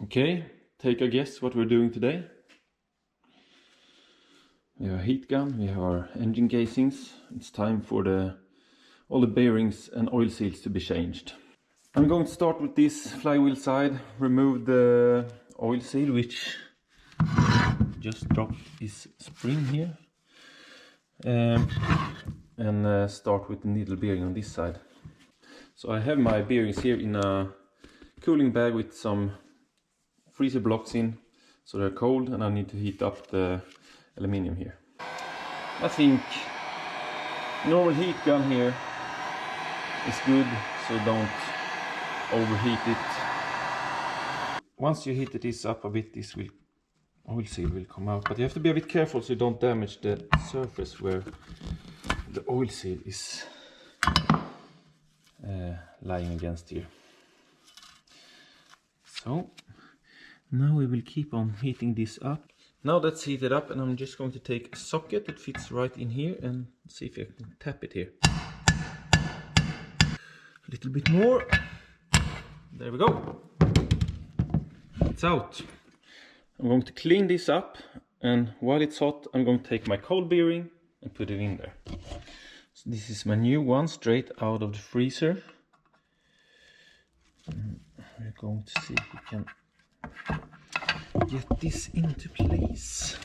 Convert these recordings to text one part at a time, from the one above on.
Okay, take a guess what we're doing today. We have a heat gun, we have our engine casings. It's time for all the bearings and oil seals to be changed. I'm going to start with this flywheel side, remove the oil seal which just dropped this spring here, and start with the needle bearing on this side. So I have my bearings here in a cooling bag with some freezer blocks in, so they're cold, and I need to heat up the aluminium here. I think normal heat gun here is good, so don't overheat it. Once you heat this up a bit, this oil seal will come out, but you have to be a bit careful so you don't damage the surface where the oil seal is lying against here. So now we will keep on heating this up. Now that's heated up, and I'm just going to take a socket that fits right in here and see if I can tap it here. A little bit more. There we go. It's out. I'm going to clean this up, and while it's hot I'm going to take my cold bearing and put it in there. So this is my new one, straight out of the freezer. We're going to see if we can get this into place.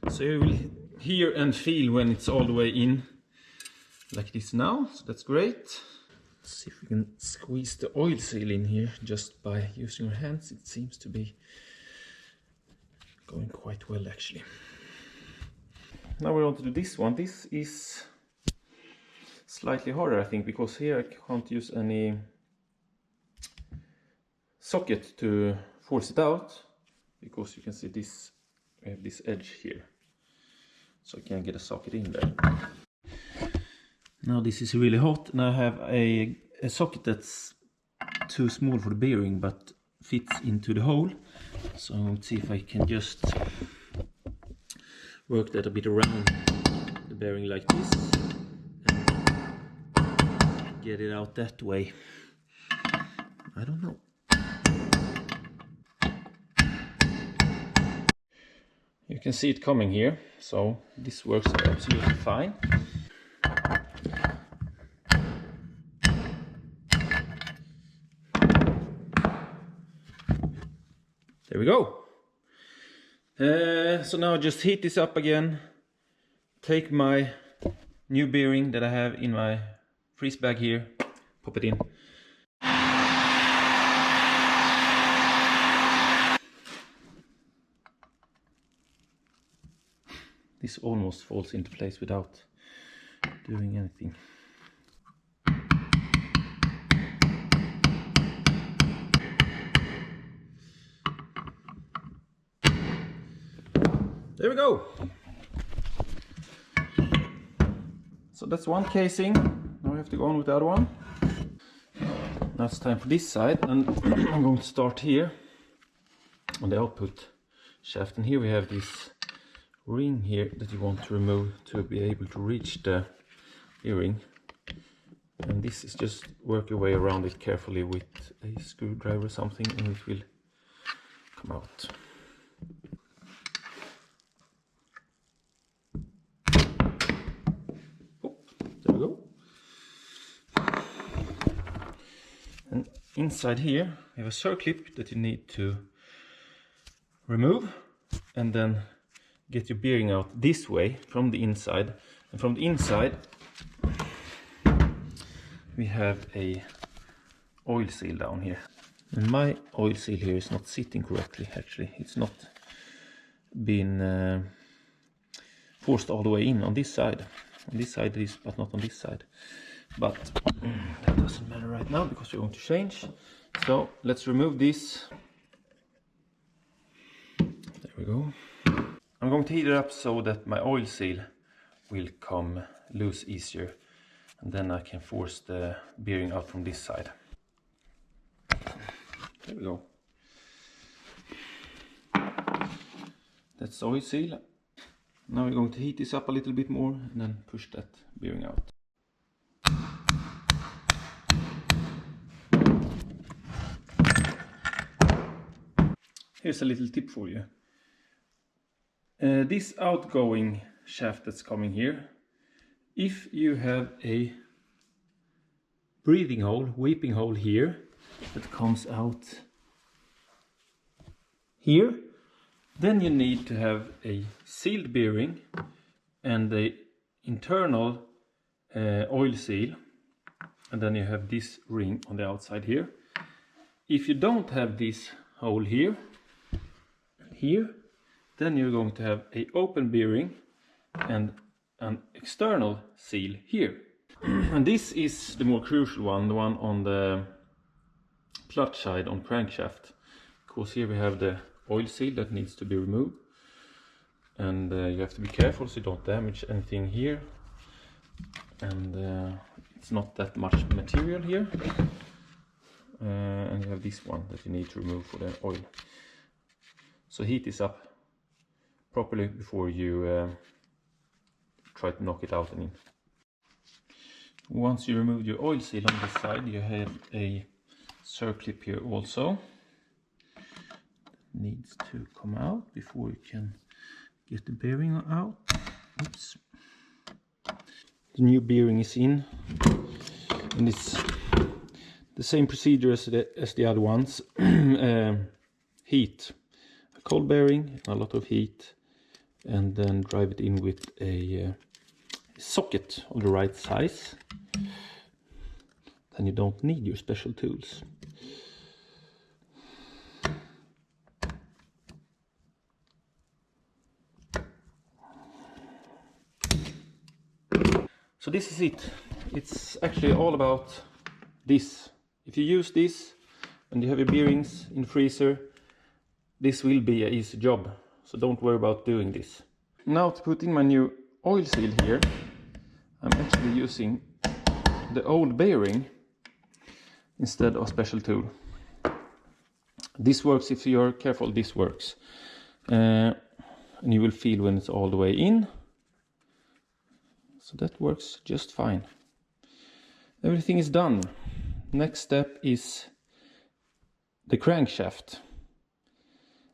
So you will hear and feel when it's all the way in, like this now, so that's great. Let's see if we can squeeze the oil seal in here just by using our hands. It seems to be going quite well actually. Now we're on to do this one. This is slightly harder I think, because here I can't use any socket to force it out, because you can see this, we have this edge here, so I can't get a socket in there. Now this is really hot, and I have a socket that's too small for the bearing but fits into the hole, so let's see if I can just work that a bit around the bearing like this and get it out that way. I don't know. You can see it coming here, so this works absolutely fine. There we go. So now just heat this up again, take my new bearing that I have in my freeze bag here, pop it in. This almost falls into place without doing anything. There we go. So that's one casing. Now we have to go on with the other one. Now it's time for this side, and I'm going to start here on the output shaft, and here we have this ring here that you want to remove to be able to reach the bearing, and this is just work your way around it carefully with a screwdriver or something, and it will come out. There we go. And inside here we have a circlip that you need to remove, and then get your bearing out this way from the inside. And from the inside we have a oil seal down here, and my oil seal here is not sitting correctly actually. It's not been forced all the way in on this side. On this side it is, but not on this side. But that doesn't matter right now because we're going to change. So let's remove this. There we go. I'm going to heat it up so that my oil seal will come loose easier, and then I can force the bearing out from this side. There we go. That's the oil seal. Now we're going to heat this up a little bit more and then push that bearing out. here's a little tip for you. This outgoing shaft that's coming here, if you have a breathing hole, weeping hole here that comes out here, then you need to have a sealed bearing and the internal oil seal, and then you have this ring on the outside here. If you don't have this hole here, then you're going to have an open bearing and an external seal here. And this is the more crucial one, the one on the clutch side on crankshaft, because here we have the oil seal that needs to be removed, and you have to be careful so you don't damage anything here, and it's not that much material here, and you have this one that you need to remove for the oil. So heat this up properly before you try to knock it out and in. Once you remove your oil seal on this side, you have a circlip here also. Needs to come out before you can get the bearing out. Oops. The new bearing is in, and it's the same procedure as the other ones. Heat, a cold bearing, a lot of heat, and then drive it in with a socket of the right size. Then you don't need your special tools. So this is it. It's actually all about this. If you use this and you have your bearings in the freezer, this will be an easy job. So don't worry about doing this. Now to put in my new oil seal here, I'm actually using the old bearing instead of a special tool. This works if you're careful, this works. And you will feel when it's all the way in. So that works just fine. Everything is done. Next step is the crankshaft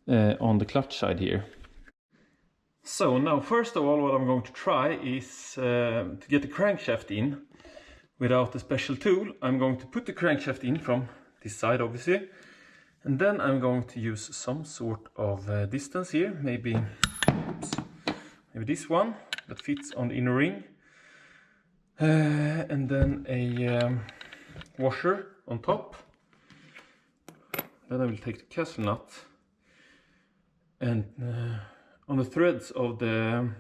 on the clutch side here. So now first of all what I'm going to try is to get the crankshaft in without a special tool. I'm going to put the crankshaft in from this side obviously, and then I'm going to use some sort of distance here, maybe this one that fits on the inner ring. And then a washer on top. Then I will take the castle nut and on the threads of the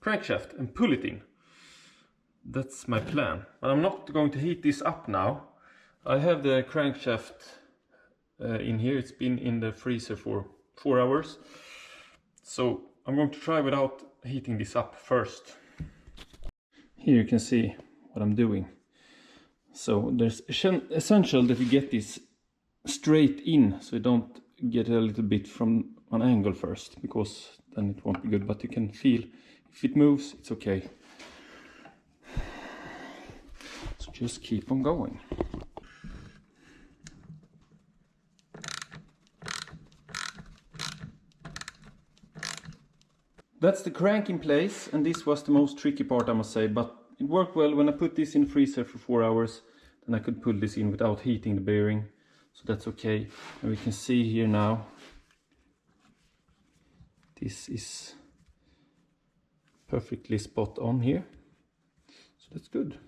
crankshaft and pull it in. That's my plan. But I'm not going to heat this up now. I have the crankshaft in here. It's been in the freezer for 4 hours. So I'm going to try without heating this up first. Here you can see what I'm doing. So there's essential that you get this straight in, so you don't get a little bit from an angle first, because then it won't be good. But you can feel if it moves, it's okay. So just keep on going. That's the crank in place, and this was the most tricky part, I must say, but it worked well. When I put this in the freezer for 4 hours, then I could pull this in without heating the bearing, so that's okay. And we can see here now, this is perfectly spot on here, so that's good.